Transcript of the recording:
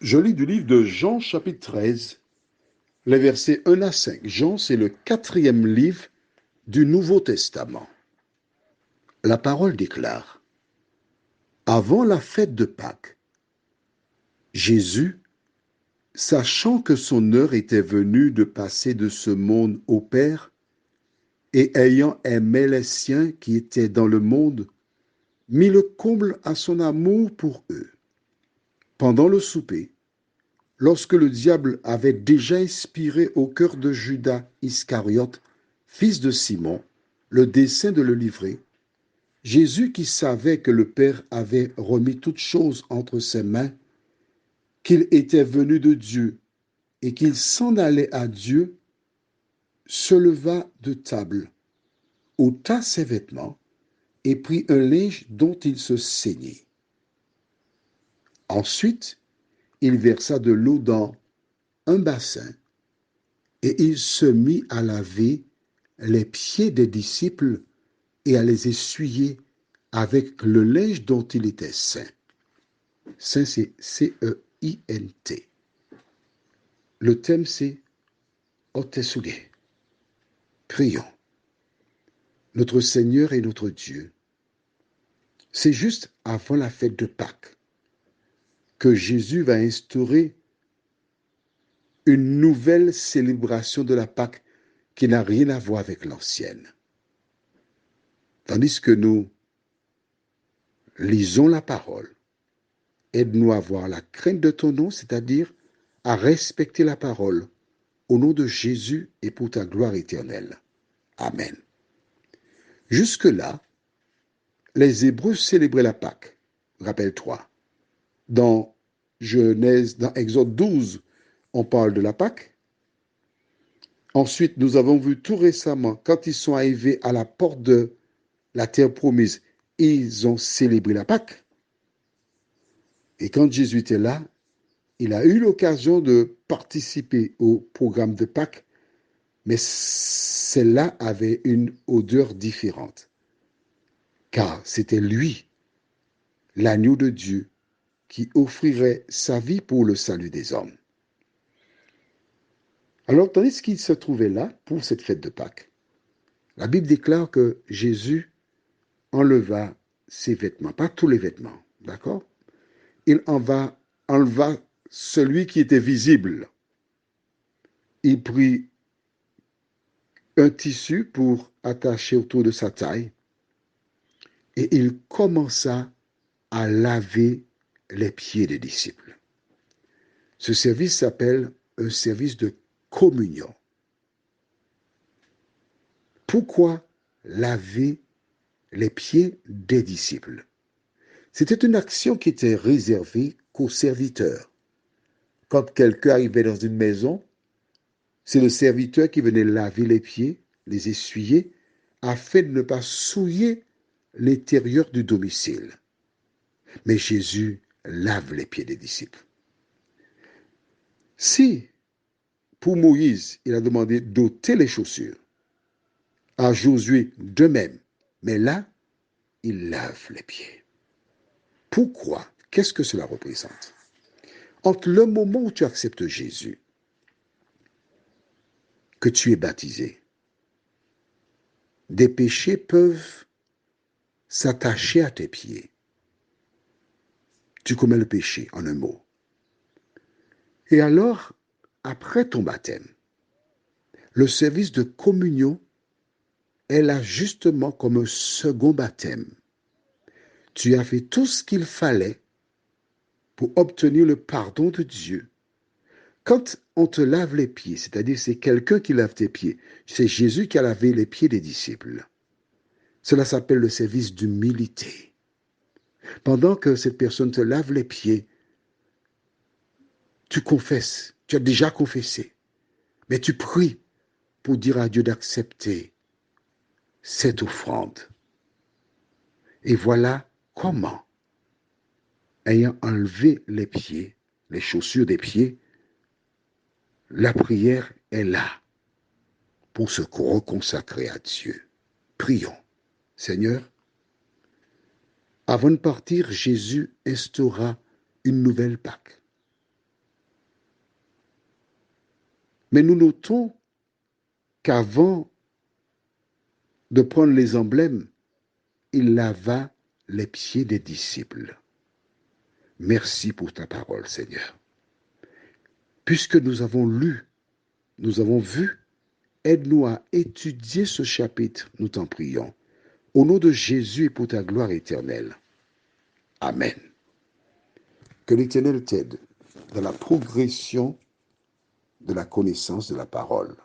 Je lis du livre de Jean chapitre 13, les versets 1 à 5. Jean, c'est le quatrième livre du Nouveau Testament. La parole déclare: Avant la fête de Pâques, Jésus, sachant que son heure était venue de passer de ce monde au Père, et ayant aimé les siens qui étaient dans le monde, mit le comble à son amour pour eux. Pendant le souper, lorsque le diable avait déjà inspiré au cœur de Judas Iscariote, fils de Simon, le dessein de le livrer, Jésus, qui savait que le Père avait remis toutes choses entre ses mains, qu'il était venu de Dieu et qu'il s'en allait à Dieu, se leva de table, ôta ses vêtements et prit un linge dont il se ceignit. Ensuite, il versa de l'eau dans un bassin et il se mit à laver les pieds des disciples et à les essuyer avec le linge dont il était ceint. Ceint, c'est C-E-I-N-T. Le thème, c'est Otesouge. Prions. Notre Seigneur et notre Dieu, c'est juste avant la fête de Pâques que Jésus va instaurer une nouvelle célébration de la Pâque qui n'a rien à voir avec l'ancienne. Tandis que nous lisons la parole, aide-nous à avoir la crainte de ton nom, c'est-à-dire à respecter la parole, au nom de Jésus et pour ta gloire éternelle. Amen. Jusque-là, les Hébreux célébraient la Pâque. Rappelle-toi, dans dans Exode 12, on parle de la Pâque. Ensuite, nous avons vu tout récemment, quand ils sont arrivés à la porte de la terre promise, ils ont célébré la Pâque. Et quand Jésus était là, il a eu l'occasion de participer au programme de Pâques, mais celle-là avait une odeur différente, car c'était lui, l'agneau de Dieu, qui offrirait sa vie pour le salut des hommes. Alors, tandis qu'il se trouvait là pour cette fête de Pâques, la Bible déclare que Jésus enleva ses vêtements, pas tous les vêtements, d'accord? Il enleva celui qui était visible. Il prit un tissu pour attacher autour de sa taille et il commença à laver les pieds des disciples. Ce service s'appelle un service de communion. Pourquoi laver les pieds des disciples? C'était une action qui était réservée qu'aux serviteurs. Quand quelqu'un arrivait dans une maison, c'est le serviteur qui venait laver les pieds, les essuyer, afin de ne pas souiller l'intérieur du domicile. Mais Jésus lave les pieds des disciples. Si, pour Moïse, il a demandé d'ôter les chaussures, à Josué de même, mais là, il lave les pieds. Pourquoi? Qu'est-ce que cela représente? Entre le moment où tu acceptes Jésus, que tu es baptisé, des péchés peuvent s'attacher à tes pieds. Tu commets le péché, en un mot. Et alors, après ton baptême, le service de communion est là justement comme un second baptême. Tu as fait tout ce qu'il fallait pour obtenir le pardon de Dieu. Quand on te lave les pieds, c'est-à-dire c'est quelqu'un qui lave tes pieds, c'est Jésus qui a lavé les pieds des disciples. Cela s'appelle le service d'humilité. Pendant que cette personne te lave les pieds, tu confesses, tu as déjà confessé, mais tu pries pour dire à Dieu d'accepter cette offrande. Et voilà comment, ayant enlevé les pieds, les chaussures des pieds, la prière est là pour se reconsacrer à Dieu. Prions. Seigneur, avant de partir, Jésus instaura une nouvelle Pâque. Mais nous notons qu'avant de prendre les emblèmes, il lava les pieds des disciples. Merci pour ta parole, Seigneur. Puisque nous avons lu, nous avons vu, aide-nous à étudier ce chapitre, nous t'en prions. Au nom de Jésus et pour ta gloire éternelle. Amen. Que l'Éternel t'aide dans la progression de la connaissance de la parole.